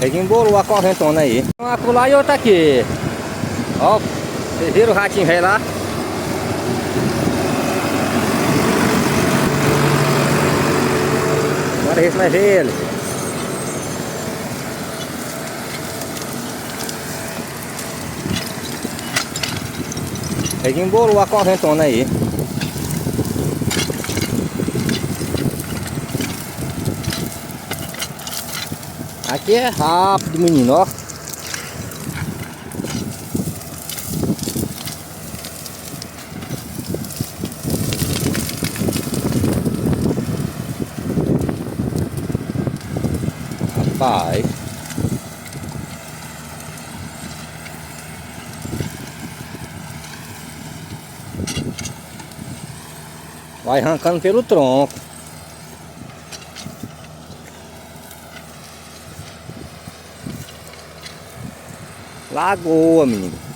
Ele embolou a correntona aí. Uma acolá e outra aqui. Ó, vocês viram o ratinho velho lá? Bora ver se vai ver ele. Ele embolou a correntona aí. Aqui é rápido, menino, ó. Rapaz. Vai arrancando pelo tronco. Lagoa, menino.